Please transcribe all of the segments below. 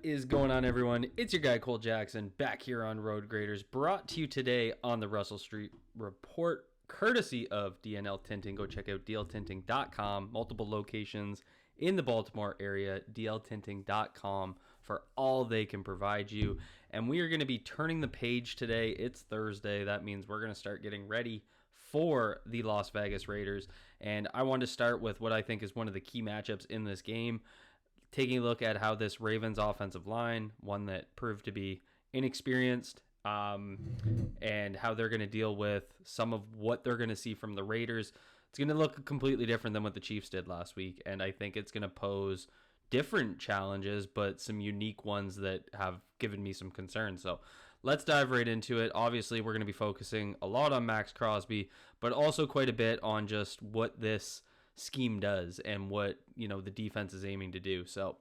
is going on, everyone? It's your guy Cole Jackson back here on Road Graders, brought to you today on the Russell Street Report, courtesy of DNL Tinting. Go check out dltinting.com. Multiple locations in the Baltimore area, dltinting.com, for all they can provide you. And we are going to be turning the page today. It's Thursday. That means we're going to start getting ready for the Las Vegas Raiders. And I want to start with what I think is one of the key matchups in this game, taking a look at how this Ravens offensive line, one that proved to be inexperienced, and how they're going to deal with some of what they're going to see from the Raiders. It's going to look completely different than what the Chiefs did last week, and I think it's going to pose different challenges, but some unique ones that have given me some concern. So let's dive right into it. Obviously, we're going to be focusing a lot on MAXX Crosby, but also quite a bit on just what this scheme does and what, the defense is aiming to do. So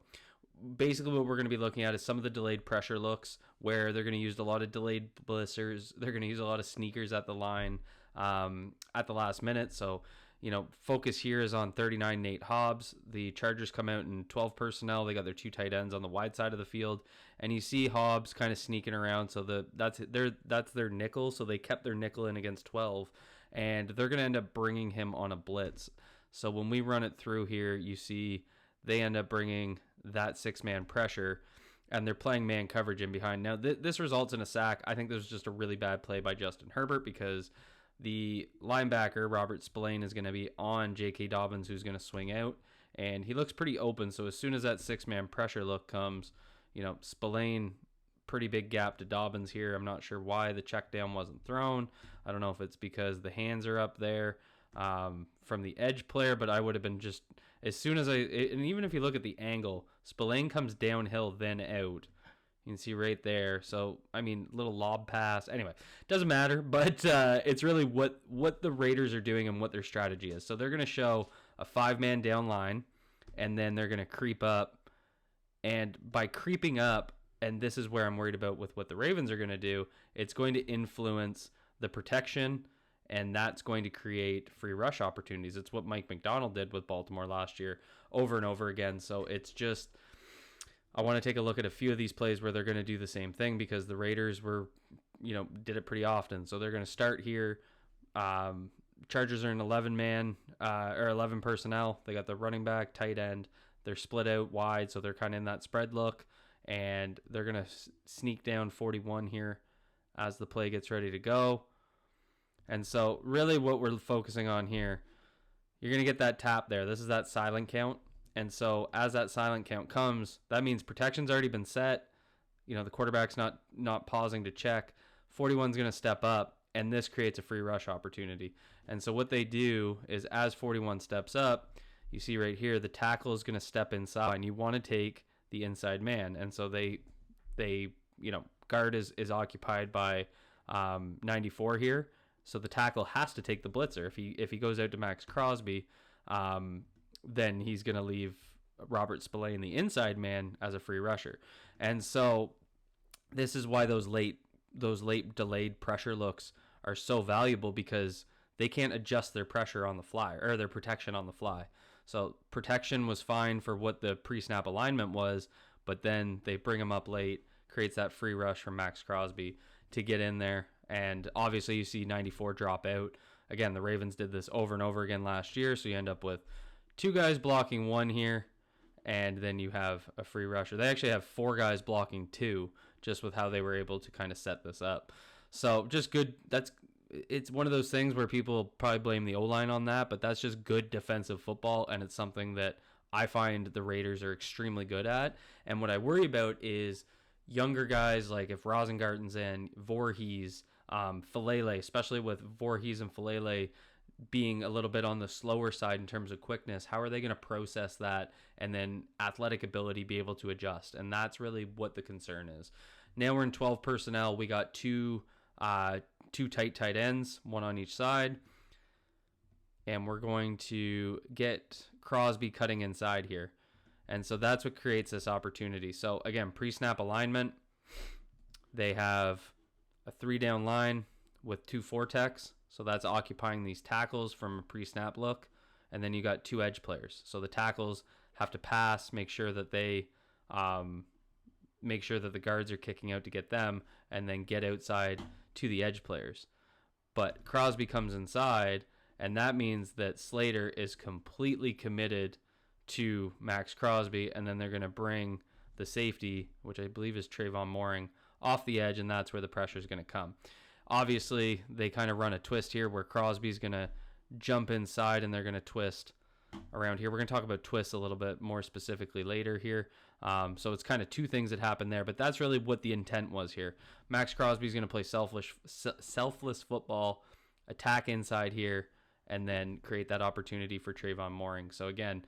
basically what we're going to be looking at is some of the delayed pressure looks, where they're going to use a lot of delayed blitzers. They're going to use a lot of sneakers at the line at the last minute. So, focus here is on 39 Nate Hobbs. The Chargers come out in 12 personnel. They got their two tight ends on the wide side of the field, and you see Hobbs kind of sneaking around. So that's their nickel. So they kept their nickel in against 12, and they're going to end up bringing him on a blitz. So when we run it through here, you see they end up bringing that six-man pressure, and they're playing man coverage in behind. Now, this results in a sack. I think this was just a really bad play by Justin Herbert, because the linebacker, Robert Spillane, is going to be on J.K. Dobbins, who's going to swing out, and he looks pretty open. So as soon as that six-man pressure look comes, Spillane, pretty big gap to Dobbins here. I'm not sure why the check down wasn't thrown. I don't know if it's because the hands are up there from the edge player, but I would have been just, as soon as and even if you look at the angle, Spillane comes downhill then out. You can see right there. So, little lob pass. Anyway, doesn't matter, but it's really what the Raiders are doing and what their strategy is. So they're going to show a five-man down line, and then they're going to creep up. And by creeping up, and this is where I'm worried about with what the Ravens are going to do, it's going to influence the protection, and that's going to create free rush opportunities. It's what Mike McDonald did with Baltimore last year over and over again. So it's just, I want to take a look at a few of these plays where they're going to do the same thing, because the Raiders did it pretty often. So they're going to start here. Chargers are in 11-man or 11 personnel. They got the running back, tight end. They're split out wide, so they're kind of in that spread look, and they're going to sneak down 41 here as the play gets ready to go. And so really what we're focusing on here, you're going to get that tap there. This is that silent count. And so as that silent count comes, that means protection's already been set. The quarterback's not pausing to check. 41's going to step up, and this creates a free rush opportunity. And so what they do is, as 41 steps up, you see right here, the tackle is going to step inside, and you want to take the inside man. And so they guard is occupied by 94 here. So the tackle has to take the blitzer. If he goes out to MAXX Crosby, then he's going to leave Robert Spillane, the inside man, as a free rusher. And so this is why those late delayed pressure looks are so valuable, because they can't adjust their pressure on the fly, or their protection on the fly. So protection was fine for what the pre-snap alignment was, but then they bring him up late, creates that free rush from MAXX Crosby to get in there. And obviously you see 94 drop out. Again, the Ravens did this over and over again last year, so you end up with two guys blocking one here, and then you have a free rusher. They actually have four guys blocking two, just with how they were able to kind of set this up. So just good. It's one of those things where people probably blame the O-line on that, but that's just good defensive football, and it's something that I find the Raiders are extremely good at. And what I worry about is younger guys, like if Rosengarten's in, Voorhees, Falele, especially with Voorhees and Falele being a little bit on the slower side in terms of quickness, how are they going to process that, and then athletic ability be able to adjust? And that's really what the concern is. Now we're in 12 personnel. We got two tight ends, one on each side, and we're going to get Crosby cutting inside here. And so that's what creates this opportunity. So again, pre-snap alignment, they have a 3-down line with 2 4-techs. So that's occupying these tackles from a pre-snap look. And then you got 2 edge players. So the tackles have to pass, make sure that they make sure that the guards are kicking out to get them, and then get outside to the edge players. But Crosby comes inside, and that means that Slater is completely committed to Max Crosby, and then they're going to bring the safety, which I believe is Trayvon Mooring, off the edge, and that's where the pressure is going to come. Obviously, they kind of run a twist here where Crosby's going to jump inside, and they're going to twist around here. We're going to talk about twists a little bit more specifically later here. So it's kind of two things that happen there, but that's really what the intent was here. Max Crosby's going to play selfless football, attack inside here, and then create that opportunity for Trayvon Mooring. So again,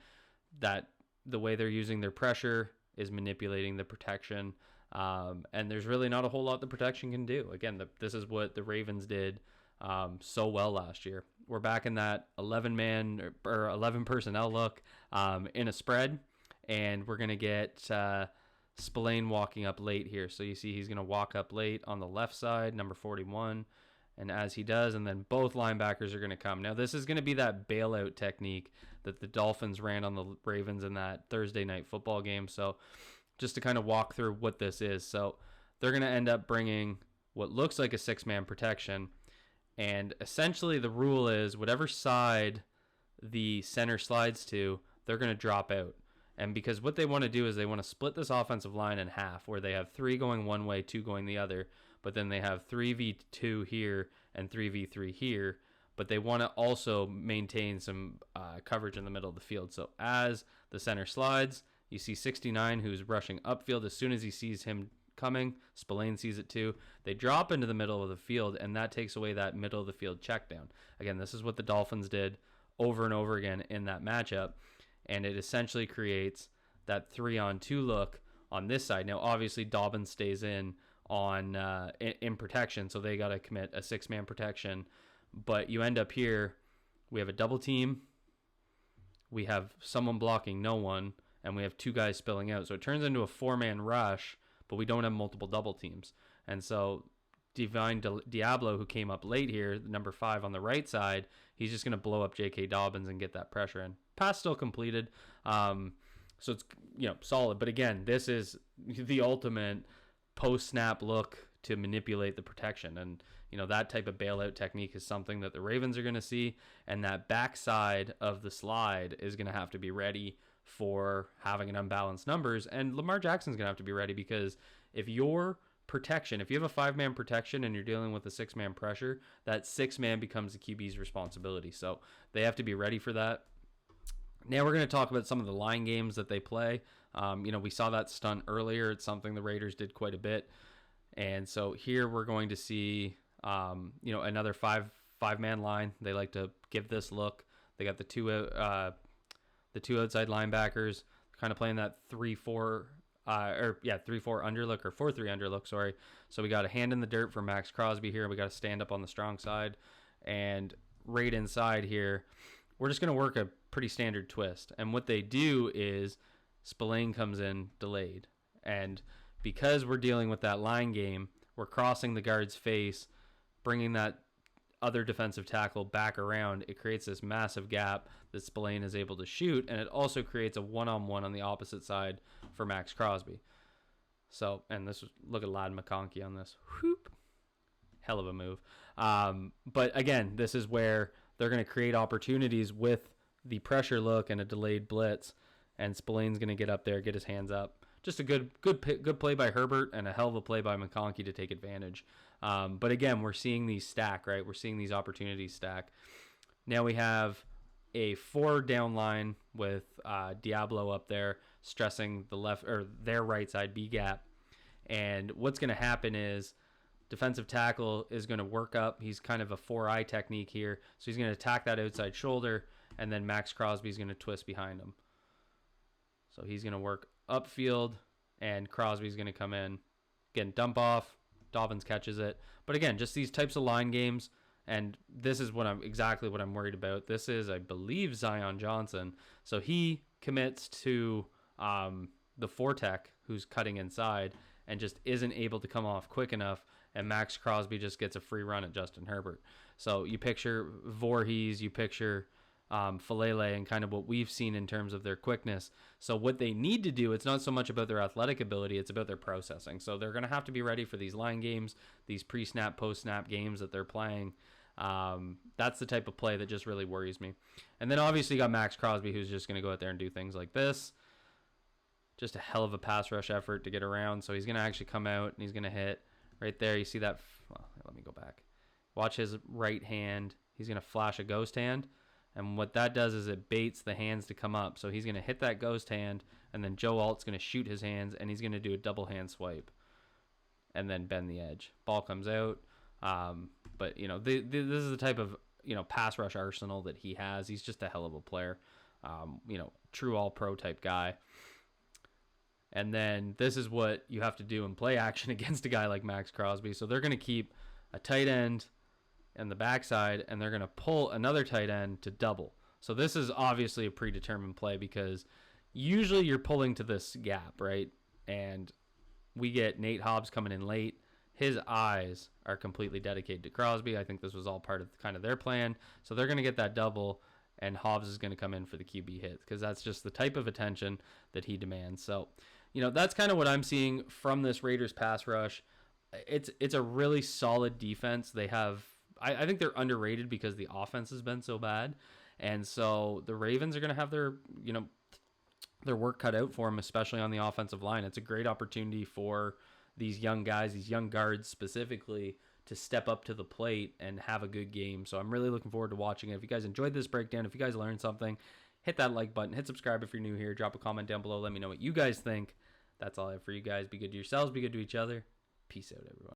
that the way they're using their pressure is manipulating the protection, and there's really not a whole lot the protection can do. Again, this is what the Ravens did so well last year. We're back in that 11-man or 11 personnel look in a spread, and we're going to get Spillane walking up late here. So you see he's going to walk up late on the left side, number 41, and as he does, and then both linebackers are going to come. Now, this is going to be that bailout technique that the Dolphins ran on the Ravens in that Thursday night football game. So just to kind of walk through what this is. So they're going to end up bringing what looks like a 6-man protection, and essentially the rule is whatever side the center slides to, they're going to drop out. And because what they want to do is they want to split this offensive line in half, where they have 3 going one way, 2 going the other, but then they have 3v2 here and 3v3 here, but they want to also maintain some coverage in the middle of the field. So as the center slides, you see 69 who's rushing upfield. As soon as he sees him coming, Spillane sees it too. They drop into the middle of the field, and that takes away that middle of the field check down. Again, this is what the Dolphins did over and over again in that matchup, and it essentially creates that 3-on-2 look on this side. Now, obviously, Dobbins stays in protection, so they got to commit a 6-man protection. But you end up here, we have a double team, we have someone blocking no one, and we have 2 guys spilling out. So it turns into a 4-man rush, but we don't have multiple double teams. And so Divine Diablo, who came up late here, number 5 on the right side, he's just going to blow up J.K. Dobbins and get that pressure in. Pass still completed. So it's solid. But again, this is the ultimate post-snap look to manipulate the protection. And, that type of bailout technique is something that the Ravens are going to see. And that backside of the slide is going to have to be ready for having an unbalanced numbers. And Lamar Jackson's going to have to be ready, because if your protection, if you have a 5-man protection and you're dealing with a 6-man pressure, that 6-man becomes the QB's responsibility. So they have to be ready for that. Now we're going to talk about some of the line games that they play. We saw that stunt earlier. It's something the Raiders did quite a bit. And so here we're going to see, another 5-man line. They like to give this look. They got the two outside linebackers kind of playing that 3-4 underlook, or 4-3 underlook, sorry. So we got a hand in the dirt for Max Crosby here. We got to stand up on the strong side, and right inside here, we're just going to work a pretty standard twist. And what they do is Spillane comes in delayed. And because we're dealing with that line game, we're crossing the guard's face, bringing that other defensive tackle back around. It creates this massive gap that Spillane is able to shoot, and it also creates a one-on-one on the opposite side for Max Crosby. So, and look at Ladd McConkey on this. Whoop. Hell of a move. But again, this is where they're going to create opportunities with the pressure look and a delayed blitz, and Spillane's going to get up there, get his hands up. Just a good play by Herbert, and a hell of a play by McConkey to take advantage. But again, we're seeing these stack, right? We're seeing these opportunities stack. Now we have a 4-down line with Diablo up there stressing the left, or their right side B gap. And what's going to happen is defensive tackle is going to work up. He's kind of a 4-eye technique here. So he's going to attack that outside shoulder, and then Max Crosby is going to twist behind him. So he's going to work upfield, and Crosby's going to come in. Again, dump off. Dobbins catches it. But again, just these types of line games, and this is exactly what I'm worried about. This is, I believe, Zion Johnson. So he commits to the 4-tech who's cutting inside and just isn't able to come off quick enough, and Max Crosby just gets a free run at Justin Herbert. So you picture Voorhees, you picture Falele and kind of what we've seen in terms of their quickness. So what they need to do, it's not so much about their athletic ability, it's about their processing. So they're going to have to be ready for these line games, these pre-snap, post-snap games that they're playing. That's the type of play that just really worries me. And then obviously you got MAXX Crosby, who's just going to go out there and do things like this. Just a hell of a pass rush effort to get around. So he's going to actually come out and he's going to hit right there. You see that? Well, let me go back. Watch his right hand. He's going to flash a ghost hand. And what that does is it baits the hands to come up. So he's going to hit that ghost hand, and then Joe Alt's going to shoot his hands, and he's going to do a double hand swipe and then bend the edge. Ball comes out. But, you know, this is the type of, you know, pass rush arsenal that he has. He's just a hell of a player. You know, true all-pro type guy. And then this is what you have to do in play action against a guy like MAXX Crosby. So they're going to keep a tight end and the backside, and they're going to pull another tight end to double. So this is obviously a predetermined play because usually you're pulling to this gap, right? And we get Nate Hobbs coming in late. His eyes are completely dedicated to Crosby. I think this was all part of kind of their plan. So they're going to get that double, and Hobbs is going to come in for the QB hit because that's just the type of attention that he demands. So, you know, that's kind of what I'm seeing from this Raiders pass rush. It's a really solid defense. They have, I think they're underrated because the offense has been so bad. And so the Ravens are going to have their, you know, their work cut out for them, especially on the offensive line. It's a great opportunity for these young guys, these young guards specifically, to step up to the plate and have a good game. So I'm really looking forward to watching it. If you guys enjoyed this breakdown, if you guys learned something, hit that like button, hit subscribe if you're new here, drop a comment down below, let me know what you guys think. That's all I have for you guys. Be good to yourselves, be good to each other. Peace out, everyone.